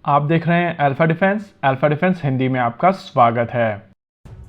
आप देख रहे हैं अल्फा डिफेंस हिंदी में आपका स्वागत है।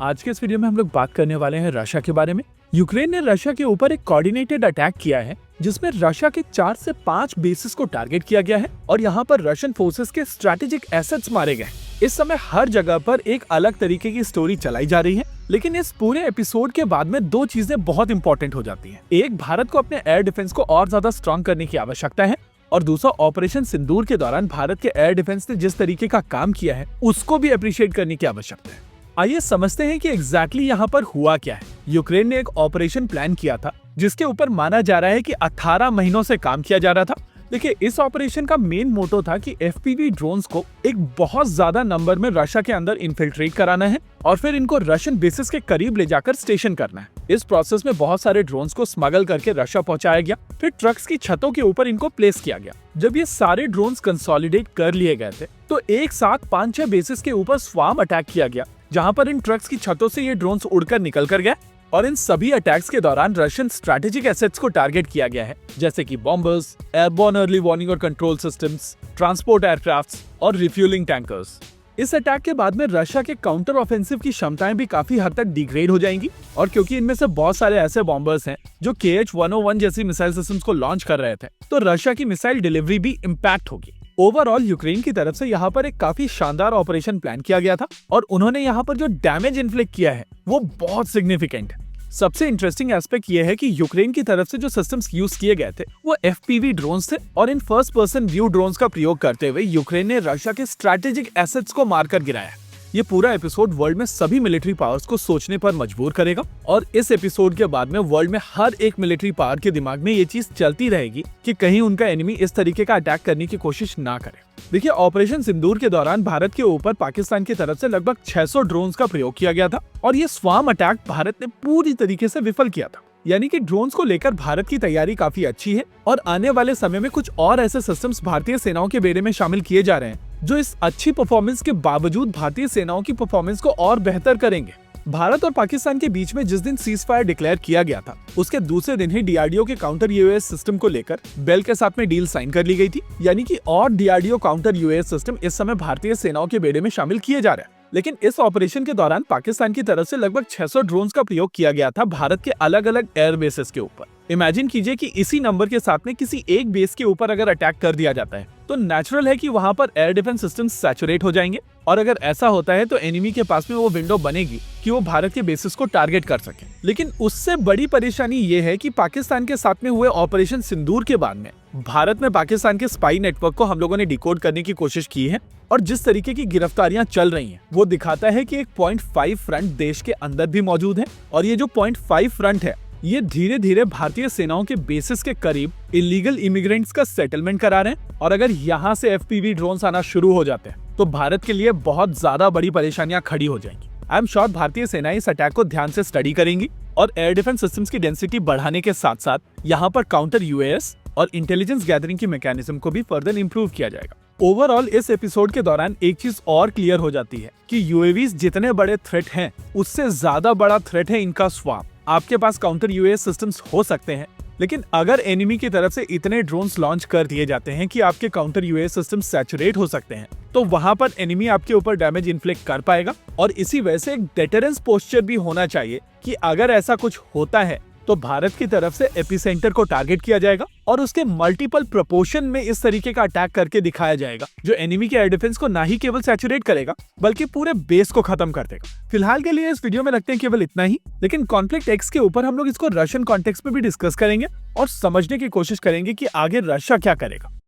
आज के इस वीडियो में हम लोग बात करने वाले हैं रशिया के बारे में। यूक्रेन ने रशिया के ऊपर एक कोऑर्डिनेटेड अटैक किया है जिसमें रशिया के 4 से 5 बेसिस को टारगेट किया गया है और यहाँ पर रशियन फोर्सेस के स्ट्रेटेजिक एसेट्स मारे गए। इस समय हर जगह पर एक अलग तरीके की स्टोरी चलाई जा रही है, लेकिन इस पूरे एपिसोड के बाद में 2 चीजें बहुत इंपॉर्टेंट हो जाती हैं। एक, भारत को अपने एयर डिफेंस को और ज्यादा स्ट्रॉन्ग करने की आवश्यकता है, और दूसरा, ऑपरेशन सिंदूर के दौरान भारत के एयर डिफेंस ने जिस तरीके का काम किया है उसको भी अप्रिशिएट करने की आवश्यकता है। आइए समझते हैं कि एग्जैक्टली यहाँ पर हुआ क्या है। यूक्रेन ने एक ऑपरेशन प्लान किया था जिसके ऊपर माना जा रहा है कि 18 महीनों से काम किया जा रहा था। देखिए, इस ऑपरेशन का मेन मोटो था कि एफपीवी ड्रोन्स को एक बहुत ज्यादा नंबर में रशिया के अंदर इन्फिल्ट्रेट कराना है और फिर इनको रशियन बेसिस के करीब ले जाकर स्टेशन करना है। इस प्रोसेस में बहुत सारे ड्रोन्स को स्मगल करके रशिया पहुंचाया गया, फिर ट्रक्स की छतों के ऊपर इनको प्लेस किया गया। जब ये सारे ड्रोन्स कंसोलिडेट कर लिए गए थे तो एक साथ 5-6 बेसिस के ऊपर स्वार्म अटैक किया गया, जहां पर इन ट्रक्स की छतों से ये ड्रोन्स उड़कर निकल कर गए। और इन सभी अटैक्स के दौरान रशियन स्ट्रैटेजिक एसेट्स को टारगेट किया गया है, जैसे कि बॉम्बर्स, एयरबोर्न अर्ली वार्निंग और कंट्रोल सिस्टम्स, ट्रांसपोर्ट एयरक्राफ्ट्स और रिफ्यूलिंग टैंकर्स। इस अटैक के बाद में रशिया के काउंटर ऑफेंसिव की क्षमताएं भी काफी हद तक डिग्रेड हो जाएंगी, और क्योंकि इनमें से बहुत सारे ऐसे बॉम्बर्स हैं जो KH-101 जैसी मिसाइल सिस्टम्स को लॉन्च कर रहे थे, तो रशिया की मिसाइल डिलीवरी भी इम्पैक्ट होगी। ओवरऑल यूक्रेन की तरफ से यहाँ पर एक काफी शानदार ऑपरेशन प्लान किया गया था और उन्होंने यहाँ पर जो डैमेज इन्फ्लिक्ट किया है वो बहुत सिग्निफिकेंट है। सबसे इंटरेस्टिंग एस्पेक्ट ये है कि यूक्रेन की तरफ से जो सिस्टम्स यूज किए गए थे वो एफपीवी ड्रोन्स थे, और in first person view drones का प्रयोग करते हुए यूक्रेन ने रशिया के स्ट्रैटेजिक एसेट्स को मारकर गिराया। ये पूरा एपिसोड वर्ल्ड में सभी मिलिट्री पावर्स को सोचने पर मजबूर करेगा, और इस एपिसोड के बाद में वर्ल्ड में हर एक मिलिट्री पावर के दिमाग में ये चीज चलती रहेगी कि कहीं उनका एनिमी इस तरीके का अटैक करने की कोशिश ना करे। देखिए, ऑपरेशन सिंदूर के दौरान भारत के ऊपर पाकिस्तान की तरफ से लगभग 600 ड्रोन्स का प्रयोग किया गया था, और ये स्वार्म अटैक भारत ने पूरी तरीके से विफल किया था। यानी कि ड्रोन्स को लेकर भारत की तैयारी काफी अच्छी है, और आने वाले समय में कुछ और ऐसे सिस्टम्स भारतीय सेनाओं के बेड़े में शामिल किए जा रहे हैं जो इस अच्छी परफॉर्मेंस के बावजूद भारतीय सेनाओं की परफॉर्मेंस को और बेहतर करेंगे। भारत और पाकिस्तान के बीच में जिस दिन सीज फायर डिक्लेयर किया गया था उसके दूसरे दिन ही डीआरडीओ के काउंटर यूएस सिस्टम को लेकर बेल के साथ में डील साइन कर ली गई थी। यानी कि और डीआरडीओ काउंटर यूएस सिस्टम इस समय भारतीय सेनाओं के बेड़े में शामिल किए जा रहे हैं। लेकिन इस ऑपरेशन के दौरान पाकिस्तान की तरफ से लगभग 600 ड्रोन्स का प्रयोग किया गया था भारत के अलग अलग एयर बेसेस के ऊपर। इमेजिन कीजिए कि इसी नंबर के साथ में किसी एक बेस के ऊपर अगर अटैक कर दिया जाता है तो नेचुरल है कि वहां पर एयर डिफेंस सिस्टम्स सैचुरेट हो जाएंगे, और अगर ऐसा होता है तो एनिमी के पास में वो विंडो बनेगी कि वो भारत के बेसिस को टारगेट कर सके। लेकिन उससे बड़ी परेशानी ये है कि पाकिस्तान के साथ में हुए ऑपरेशन सिंदूर के बाद में भारत में पाकिस्तान के स्पाई नेटवर्क को हम लोगों ने डिकोड करने की कोशिश की है, और जिस तरीके की गिरफ्तारियां चल रही हैं वो दिखाता है कि एक पॉइंट 5 फ्रंट देश के अंदर भी मौजूद है, और ये जो पॉइंट 5 फ्रंट है ये धीरे धीरे भारतीय सेनाओं के बेसिस के करीब इलीगल इमिग्रेंट्स का सेटलमेंट करा रहे हैं, और अगर यहाँ से एफपीवी ड्रोन्स आना शुरू हो जाते हैं तो भारत के लिए बहुत ज्यादा बड़ी परेशानियां खड़ी हो जाएंगी। आई एम श्योर भारतीय सेनाएं इस अटैक को ध्यान से स्टडी करेंगी, और एयर डिफेंस सिस्टम्स की डेंसिटी बढ़ाने के साथ साथ यहाँ पर काउंटर यूएस और इंटेलिजेंस गैदरिंग की मैकेनिज्म को भी फर्दर इंप्रूव किया जाएगा। ओवरऑल इस एपिसोड के दौरान एक चीज और क्लियर हो जाती है कि यूएवीज जितने बड़े थ्रेट हैं उससे ज्यादा बड़ा थ्रेट है इनका स्वार्म। आपके पास काउंटर यूएस सिस्टम्स हो सकते हैं, लेकिन अगर एनिमी की तरफ से इतने ड्रोन्स लॉन्च कर दिए जाते हैं कि आपके काउंटर यूएस सिस्टम्स सैचुरेट हो सकते हैं, तो वहां पर एनिमी आपके ऊपर डैमेज इन्फ्लिक्ट कर पाएगा। और इसी वजह से एक डेटरेंस पोस्चर भी होना चाहिए कि अगर ऐसा कुछ होता है तो भारत की तरफ से एपिसेंटर को टारगेट किया जाएगा और उसके मल्टीपल प्रोपोर्शन में इस तरीके का अटैक करके दिखाया जाएगा जो एनिमी के एयर डिफेंस को ना ही केवल सैचुरेट करेगा बल्कि पूरे बेस को खत्म कर देगा। फिलहाल के लिए इस वीडियो में रखते हैं केवल इतना ही, लेकिन कॉन्फ्लिक्ट एक्स के ऊपर हम लोग इसको रशियन कॉन्टेक्स्ट में भी डिस्कस करेंगे और समझने की कोशिश करेंगे कि आगे रशिया क्या करेगा।